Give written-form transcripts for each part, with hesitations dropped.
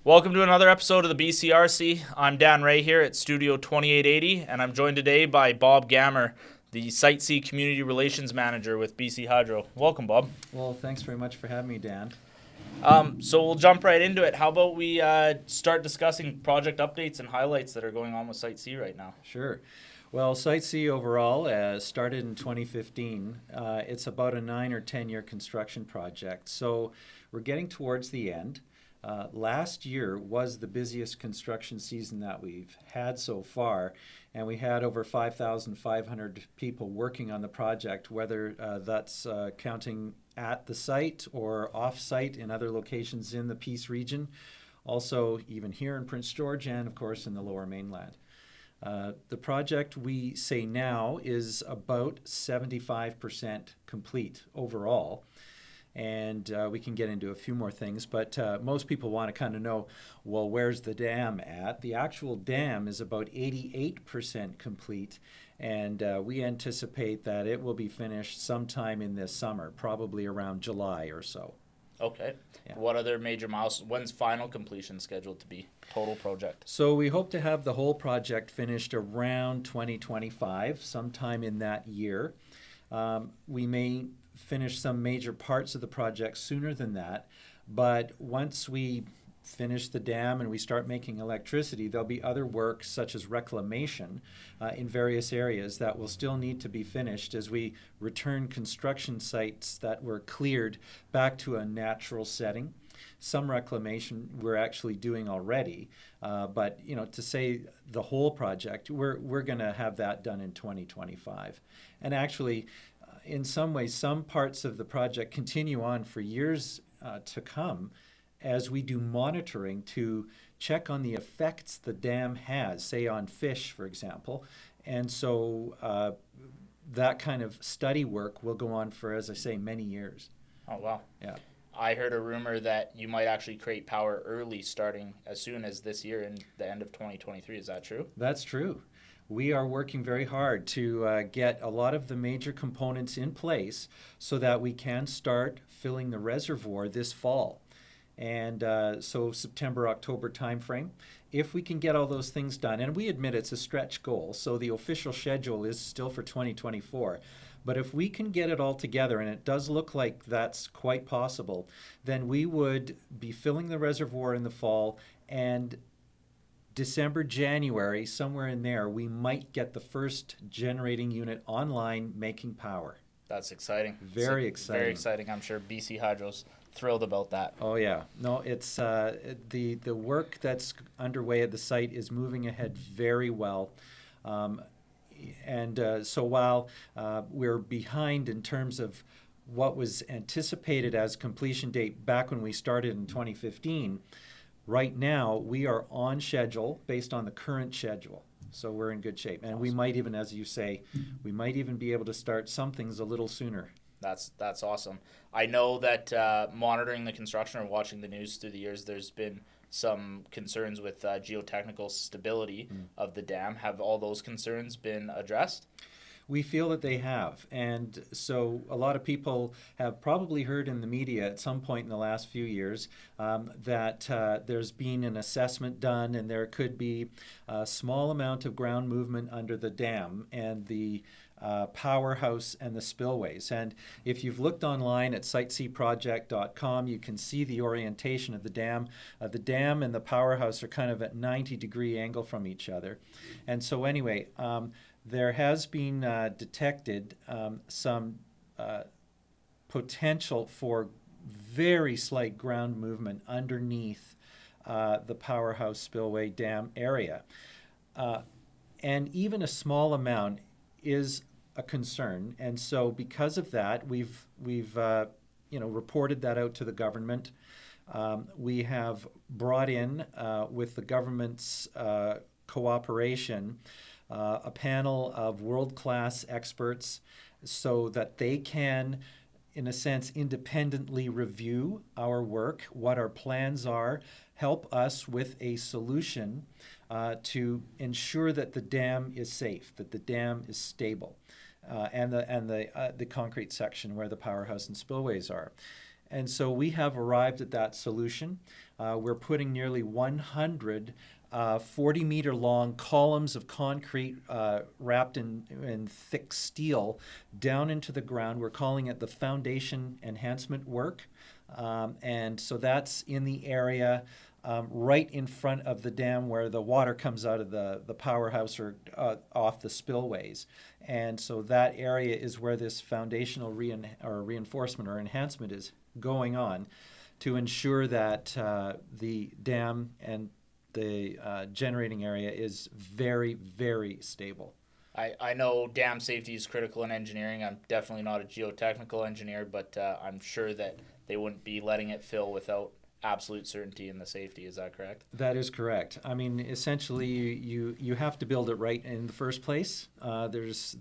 Welcome to another episode of the BCRC. I'm Dan Ray here at Studio 2880, and I'm joined today by Bob Gammer, the Site C Community Relations Manager with BC Hydro. Welcome, Bob. Well, thanks very much for having me, Dan. So we'll jump right into it. How about we start discussing project updates and highlights that are going on with Site C right now? Sure. Well, Site C overall started in 2015. It's about a 9 or 10 year construction project. So we're getting towards the end. Last year was the busiest construction season that we've had so far, and we had over 5,500 people working on the project, whether that's counting at the site or off-site in other locations in the Peace region, also even here in Prince George and, of course, in the Lower Mainland. The project, we say now, is about 75% complete overall. And we can get into a few more things, but most people want to kind of know, well, where's the dam at? The actual dam is about 88% complete, and we anticipate that it will be finished sometime in this summer, probably around July or so. Okay. Yeah. What other major milestones? When's final completion scheduled to be? Total project. So we hope to have the whole project finished around 2025, sometime in that year. We may finish some major parts of the project sooner than that, but once we finish the dam and we start making electricity, there'll be other work such as reclamation in various areas that will still need to be finished as we return construction sites that were cleared back to a natural setting. Some reclamation we're actually doing already, but to say the whole project, we're going to have that done in 2025. And actually, in some ways, some parts of the project continue on for years to come as we do monitoring to check on the effects the dam has, say on fish, for example. And so that kind of study work will go on for, as I say, many years. Oh, wow. Yeah. I heard a rumor that you might actually create power early, starting as soon as this year and the end of 2023. Is that true? That's true. We are working very hard to get a lot of the major components in place so that we can start filling the reservoir this fall. And so September, October timeframe. If we can get all those things done, and we admit it's a stretch goal, so the official schedule is still for 2024. But if we can get it all together, and it does look like that's quite possible, then we would be filling the reservoir in the fall, and December, January, somewhere in there, we might get the first generating unit online making power. That's exciting. Very exciting. Very exciting. I'm sure BC Hydro's thrilled about that. Oh, yeah. No, it's the work that's underway at the site is moving ahead very well. So while we're behind in terms of what was anticipated as completion date back when we started in 2015, right now, we are on schedule based on the current schedule. So we're in good shape. And awesome. We might even, as you say, we might even be able to start some things a little sooner. That's awesome. I know that monitoring the construction or watching the news through the years, there's been some concerns with geotechnical stability of the dam. Have all those concerns been addressed? We feel that they have. And so a lot of people have probably heard in the media at some point in the last few years that there's been an assessment done and there could be a small amount of ground movement under the dam and the powerhouse and the spillways. And if you've looked online at sitecproject.com, you can see the orientation of the dam. The dam and the powerhouse are kind of at 90-degree angle from each other. And so anyway, there has been detected some potential for very slight ground movement underneath the powerhouse spillway dam area. And even a small amount is a concern. And so because of that, we've reported that out to the government. We have brought in, with the government's cooperation, a panel of world-class experts so that they can, in a sense, independently review our work, what our plans are, help us with a solution to ensure that the dam is safe, that the dam is stable, and the concrete section where the powerhouse and spillways are. And so we have arrived at that solution. We're putting nearly 100 40-meter long columns of concrete wrapped in thick steel down into the ground. We're calling it the foundation enhancement work. And so that's in the area right in front of the dam where the water comes out of the powerhouse or off the spillways. And so that area is where this foundational reinforcement or enhancement is going on to ensure that the dam and the generating area is very, very stable. I know dam safety is critical in engineering. I'm definitely not a geotechnical engineer, but I'm sure that they wouldn't be letting it fill without absolute certainty in the safety. Is that correct? That is correct. I mean, essentially, you have to build it right in the first place. There's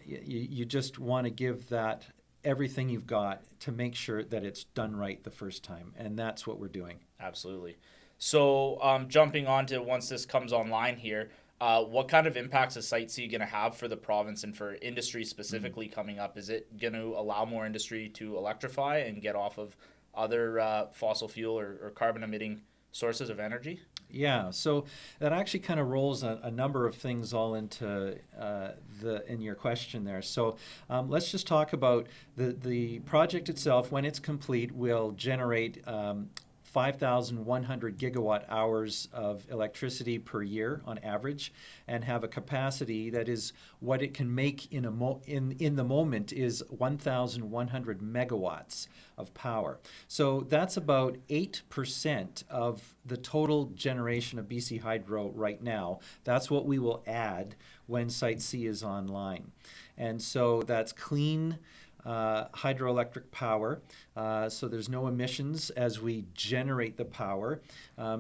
you just want to give that everything you've got to make sure that it's done right the first time, and that's what we're doing. Absolutely. So jumping on to once this comes online here, what kind of impacts is Site C going to have for the province and for industry specifically coming up? Is it going to allow more industry to electrify and get off of other fossil fuel or carbon emitting sources of energy? Yeah, so that actually kind of rolls a number of things all into in your question there. So let's just talk about the project itself. When it's complete, will generate 5,100 gigawatt hours of electricity per year on average, and have a capacity that is what it can make in the moment is 1,100 megawatts of power. So that's about 8% of the total generation of BC Hydro right now. That's what we will add when Site C is online. And so that's clean hydroelectric power, so there's no emissions as we generate the power.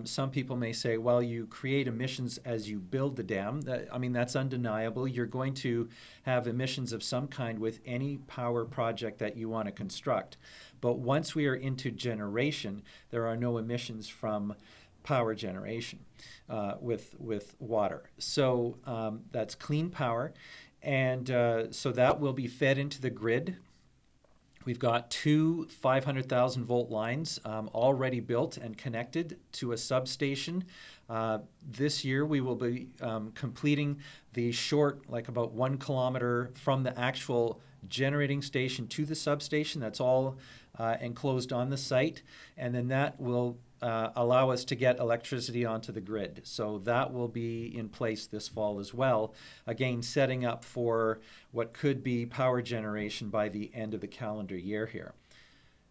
Some people may say, well, you create emissions as you build the dam. That's undeniable. You're going to have emissions of some kind with any power project that you want to construct. But once we are into generation, there are no emissions from power generation with water. So that's clean power. And so that will be fed into the grid. We've got two 500,000 volt lines already built and connected to a substation. This year we will be completing the short, like about 1 kilometer from the actual generating station to the substation. That's all enclosed on the site. And then that will allow us to get electricity onto the grid. So that will be in place this fall as well. Again, setting up for what could be power generation by the end of the calendar year here.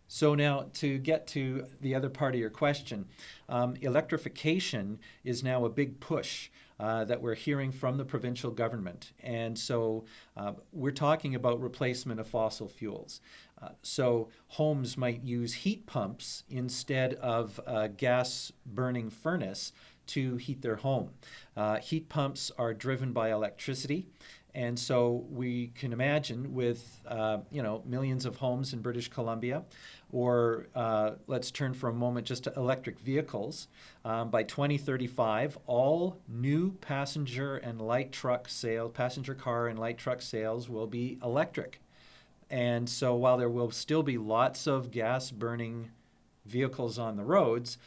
So now to get to the other part of your question, electrification is now a big push that we're hearing from the provincial government. And so we're talking about replacement of fossil fuels. So homes might use heat pumps instead of a gas-burning furnace to heat their home. Heat pumps are driven by electricity. And so we can imagine with millions of homes in British Columbia, or let's turn for a moment just to electric vehicles. By 2035, all new passenger car and light truck sales will be electric. And so while there will still be lots of gas-burning vehicles on the roads,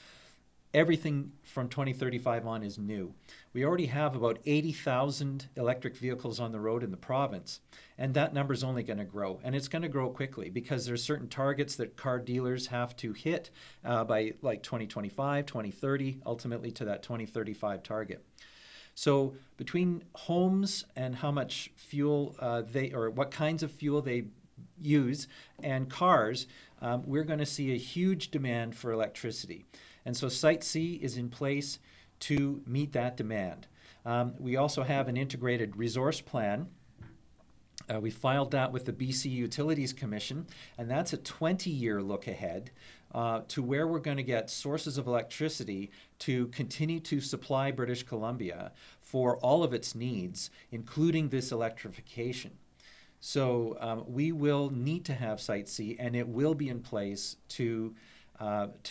everything from 2035 on is new. We already have about 80,000 electric vehicles on the road in the province, and that number is only going to grow, and it's going to grow quickly because there's certain targets that car dealers have to hit by like 2025, 2030, ultimately to that 2035 target. So between homes and how much fuel what kinds of fuel they use and cars, we're going to see a huge demand for electricity. And so Site C is in place to meet that demand. We also have an integrated resource plan. We filed that with the BC Utilities Commission, and that's a 20-year look ahead to where we're going to get sources of electricity to continue to supply British Columbia for all of its needs, including this electrification. So we will need to have Site C, and it will be in place to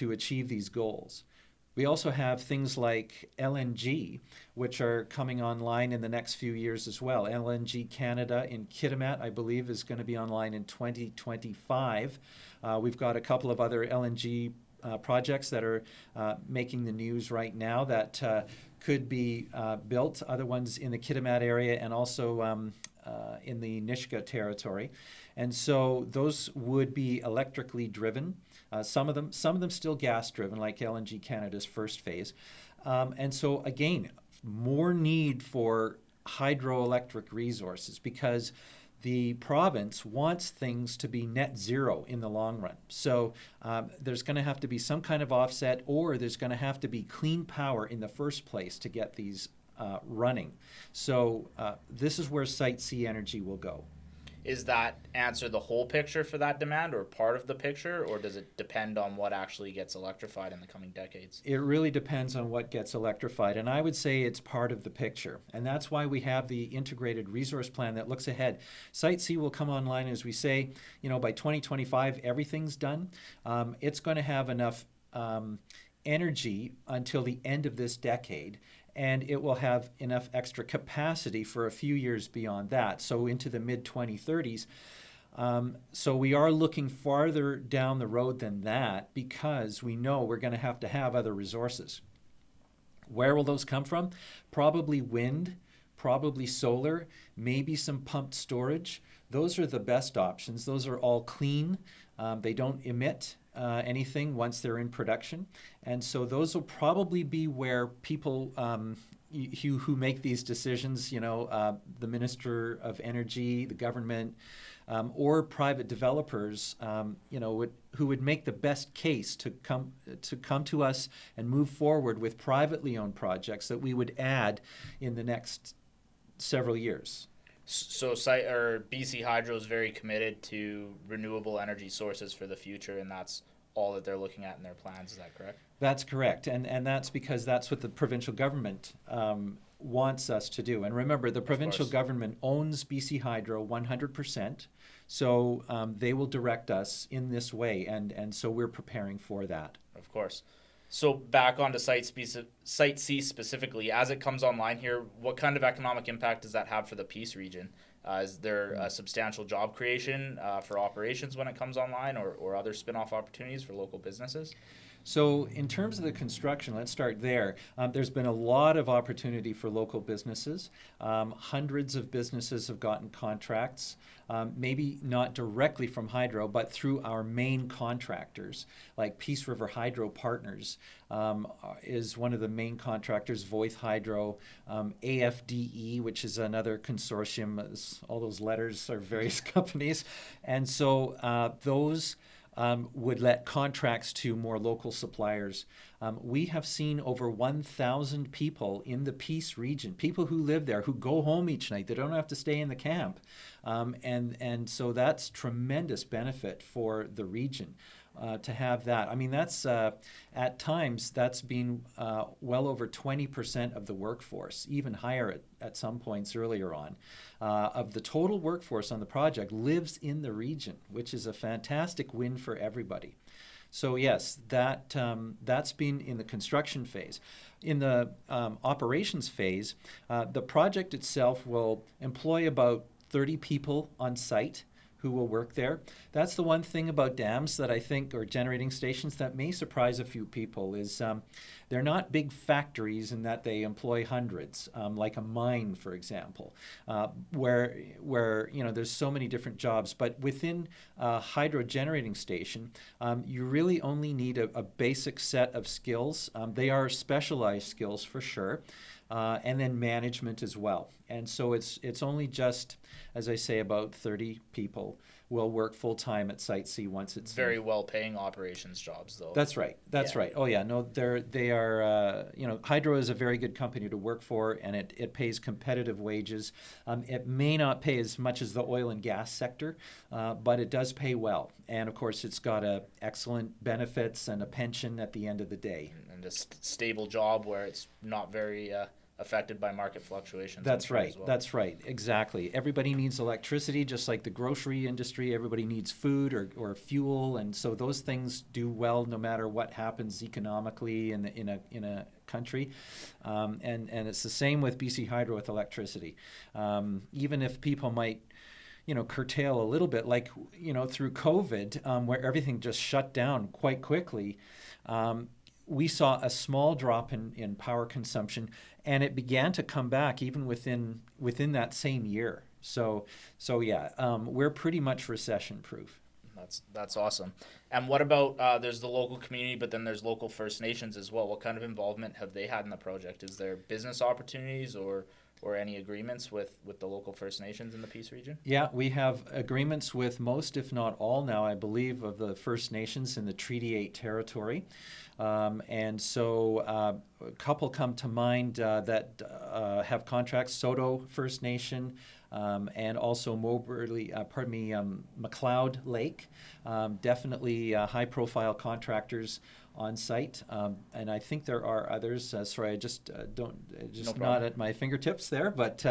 achieve these goals. We also have things like LNG, which are coming online in the next few years as well. LNG Canada in Kitimat, I believe, is going to be online in 2025. We've got a couple of other LNG projects that are making the news right now that could be built, other ones in the Kitimat area and also in the Nisga'a territory. And so those would be electrically driven. Some of them still gas driven, like LNG Canada's first phase. And so again, more need for hydroelectric resources because the province wants things to be net zero in the long run. So there's going to have to be some kind of offset, or there's going to have to be clean power in the first place to get these running. So this is where Site C energy will go. Is that answer the whole picture for that demand, or part of the picture, or does it depend on what actually gets electrified in the coming decades? It really depends on what gets electrified, and I would say it's part of the picture. And that's why we have the integrated resource plan that looks ahead. Site C will come online, as we say, by 2025, everything's done. It's going to have enough energy until the end of this decade, and it will have enough extra capacity for a few years beyond that, so into the mid-2030s. So we are looking farther down the road than that because we know we're going to have other resources. Where will those come from? Probably wind, probably solar, maybe some pumped storage. Those are the best options. Those are all clean. They don't emit anything once they're in production. And so those will probably be where people who make these decisions, the Minister of Energy, the government, or private developers, who would make the best case to come to us and move forward with privately owned projects that we would add in the next several years. So BC Hydro is very committed to renewable energy sources for the future, and that's all that they're looking at in their plans. Is that correct? That's correct, and that's because that's what the provincial government wants us to do. And remember, the provincial government owns BC Hydro 100%, so they will direct us in this way, and so we're preparing for that. Of course. So back onto Site C specifically, as it comes online here, what kind of economic impact does that have for the Peace region? Is there a substantial job creation for operations when it comes online, or other spin-off opportunities for local businesses? So in terms of the construction, let's start there. There's been a lot of opportunity for local businesses. Hundreds of businesses have gotten contracts, maybe not directly from Hydro, but through our main contractors, like Peace River Hydro Partners is one of the main contractors, Voith Hydro, AFDE, which is another consortium. All those letters are various companies. And so those would let contracts to more local suppliers. We have seen over 1,000 people in the Peace region, people who live there, who go home each night. They don't have to stay in the camp. And so that's tremendous benefit for the region. To have that. I mean, that's at times that's been well over 20% of the workforce, even higher at some points earlier on. Of the total workforce on the project lives in the region, which is a fantastic win for everybody. So yes, that's been in the construction phase. In the operations phase, the project itself will employ about 30 people on site who will work there. That's the one thing about dams that I think, or generating stations, that may surprise a few people is they're not big factories in that they employ hundreds, like a mine, for example, where there's so many different jobs. But within a hydro generating station, you really only need a basic set of skills. They are specialized skills for sure. And then management as well. And so it's only just, as I say, about 30 people will work full-time at Site C once it's very well-paying operations jobs, though. That's right. Right. Oh yeah, no, they are. Hydro is a very good company to work for, and it pays competitive wages. It may not pay as much as the oil and gas sector, but it does pay well. And of course, it's got excellent benefits and a pension at the end of the day. And a stable job where it's not very affected by market fluctuations. That's right. As well. That's right. Exactly. Everybody needs electricity, just like the grocery industry. Everybody needs food or fuel, and so those things do well no matter what happens economically in a country. And it's the same with BC Hydro with electricity. Even if people might curtail a little bit, like, through COVID, where everything just shut down quite quickly. We saw a small drop in power consumption, and it began to come back even within that same year. So yeah, we're pretty much recession proof. That's awesome. And what about there's the local community, but then there's local First Nations as well. What kind of involvement have they had in the project? Is there business opportunities or any agreements with the local First Nations in the Peace region? Yeah, we have agreements with most, if not all now, I believe, of the First Nations in the Treaty 8 territory. And so a couple come to mind that have contracts, Soto First Nation, and also McLeod Lake. Definitely high-profile contractors on site, and I think there are others. Sorry, I just not at my fingertips there, but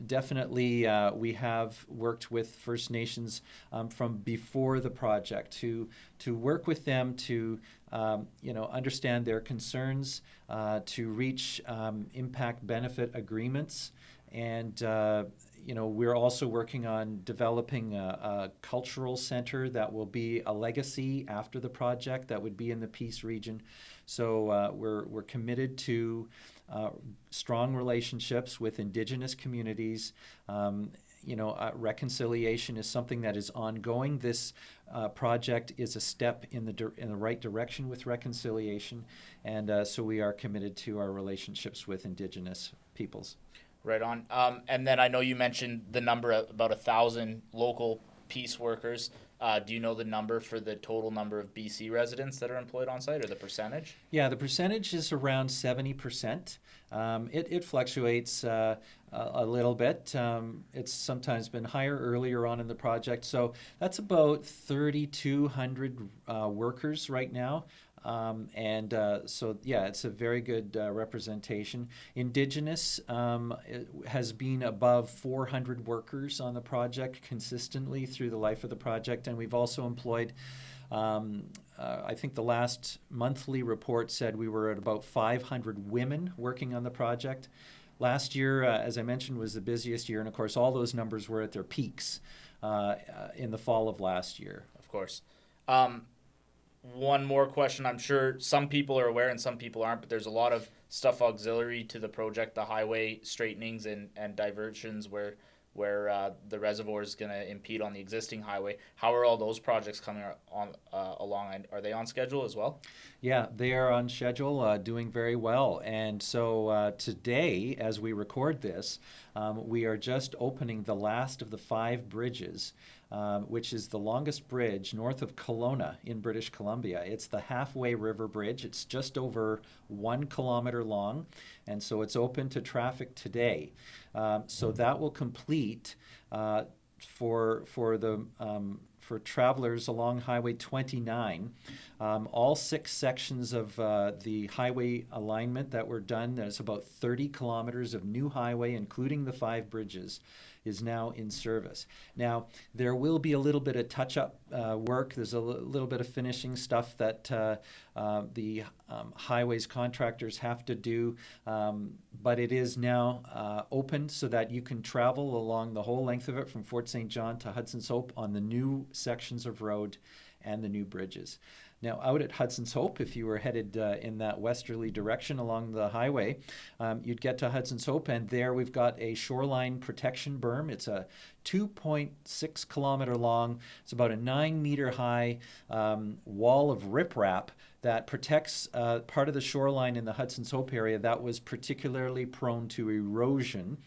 definitely we have worked with First Nations from before the project to work with them to understand their concerns, to reach impact benefit agreements, and we're also working on developing a cultural center that will be a legacy after the project that would be in the Peace region. So we're committed to strong relationships with Indigenous communities. Reconciliation is something that is ongoing. This project is a step in the right direction with reconciliation, and so we are committed to our relationships with Indigenous peoples. Right on. And then I know you mentioned the number of about 1,000 local peace workers. Do you know the number for the total number of BC residents that are employed on site, or the percentage? Yeah, the percentage is around 70%. It fluctuates a little bit. It's sometimes been higher earlier on in the project. So that's about 3,200 workers right now. So yeah, it's a very good representation. Indigenous has been above 400 workers on the project consistently through the life of the project, and we've also employed, I think the last monthly report said we were at about 500 women working on the project. Last year, as I mentioned, was the busiest year, and of course all those numbers were at their peaks in the fall of last year. Of course. One more question. I'm sure some people are aware and some people aren't, but there's a lot of stuff auxiliary to the project, the highway straightenings and diversions where the reservoir is going to impede on the existing highway. How are all those projects coming along? Are they on schedule as well? Yeah, they are on schedule, doing very well. And so today, as we record this, we are just opening the last of the 5 bridges, which is the longest bridge north of Kelowna in British Columbia. It's the Halfway River Bridge. It's just over 1 kilometer long, and so it's open to traffic today. So that will complete for travelers along Highway 29. All 6 sections of the highway alignment that were done, there's about 30 kilometers of new highway, including the 5 bridges, is now in service. Now, there will be a little bit of touch-up work. There's a little bit of finishing stuff that the highways contractors have to do, but it is now open so that you can travel along the whole length of it from Fort St. John to Hudson's Hope on the new sections of road and the new bridges. Now, out at Hudson's Hope, if you were headed in that westerly direction along the highway, you'd get to Hudson's Hope, and there we've got a shoreline protection berm. It's a 2.6 kilometer long, it's about a 9 meter high wall of riprap that protects part of the shoreline in the Hudson's Hope area that was particularly prone to erosion.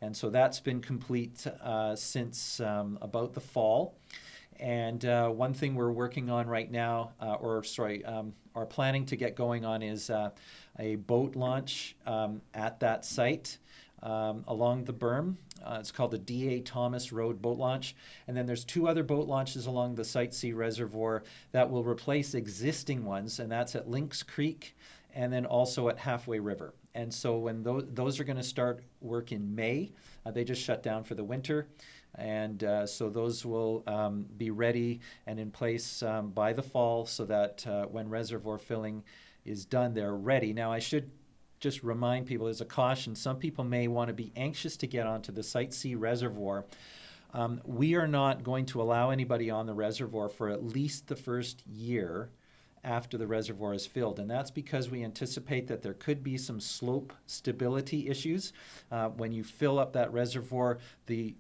And so that's been complete since about the fall. And one thing we're working on right now, are planning to get going on is a boat launch at that site along the berm. It's called the D.A. Thomas Road Boat Launch. And then there's 2 other boat launches along the Site C Reservoir that will replace existing ones, and that's at Lynx Creek and then also at Halfway River. And so when those are going to start work in May, they just shut down for the winter. And so those will be ready and in place by the fall, so that when reservoir filling is done, they're ready. Now, I should just remind people, as a caution, some people may want to be anxious to get onto the Site C reservoir. We are not going to allow anybody on the reservoir for at least the first year after the reservoir is filled, and that's because we anticipate that there could be some slope stability issues. When you fill up that reservoir, the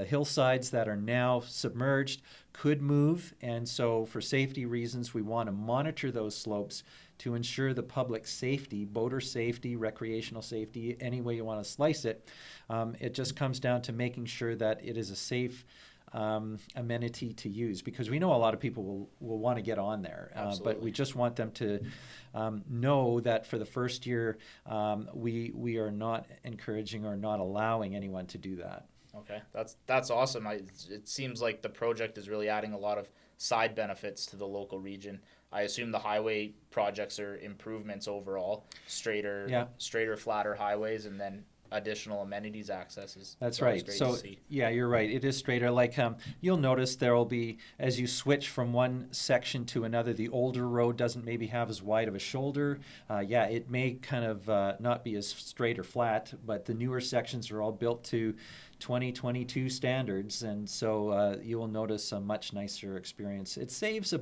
hillsides that are now submerged could move, and so for safety reasons, we want to monitor those slopes to ensure the public safety, boater safety, recreational safety, any way you want to slice it. It just comes down to making sure that it is a safe amenity to use, because we know a lot of people will want to get on there, but we just want them to know that for the first year, we are not encouraging or not allowing anyone to do that. Okay, that's awesome. It seems like the project is really adding a lot of side benefits to the local region. I assume the highway projects are improvements overall, straighter, flatter highways, and then additional amenities accesses. That's right. So yeah, you're right. It is straighter. Like you'll notice there will be, as you switch from one section to another, the older road doesn't maybe have as wide of a shoulder. It may kind of not be as straight or flat, but the newer sections are all built to 2022 standards, and so you will notice a much nicer experience. It saves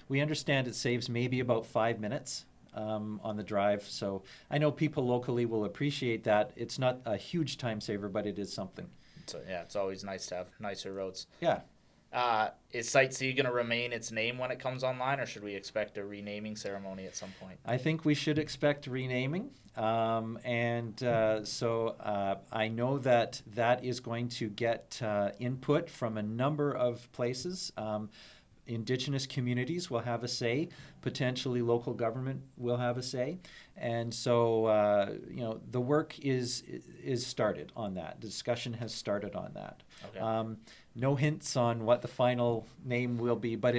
we understand it saves maybe about 5 minutes on the drive. So I know people locally will appreciate that. It's not a huge time saver, but it is something. So yeah, it's always nice to have nicer roads. Yeah. Is Site C going to remain its name when it comes online, or should we expect a renaming ceremony at some point? I think we should expect renaming. So I know that is going to get input from a number of places. Indigenous communities will have a say. Potentially local government will have a say. And so, the work is started on that. The discussion has started on that. Okay. No hints on what the final name will be, but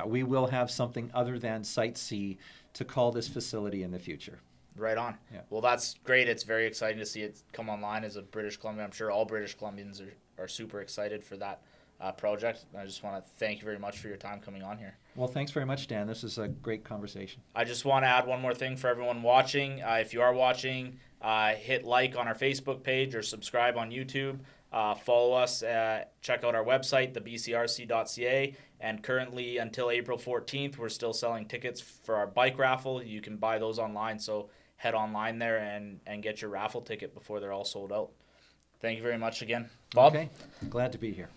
we will have something other than Site C to call this facility in the future. Right on. Yeah. Well, that's great. It's very exciting to see it come online as a British Columbian. I'm sure all British Columbians are super excited for that project. I just want to thank you very much for your time coming on here. Well, thanks very much, Dan. This is a great conversation. I just want to add one more thing for everyone watching. If you are watching, hit like on our Facebook page or subscribe on YouTube. Follow us. Check out our website, thebcrc.ca. And currently, until April 14th, we're still selling tickets for our bike raffle. You can buy those online, so head online there and get your raffle ticket before they're all sold out. Thank you very much again, Bob. Okay, glad to be here.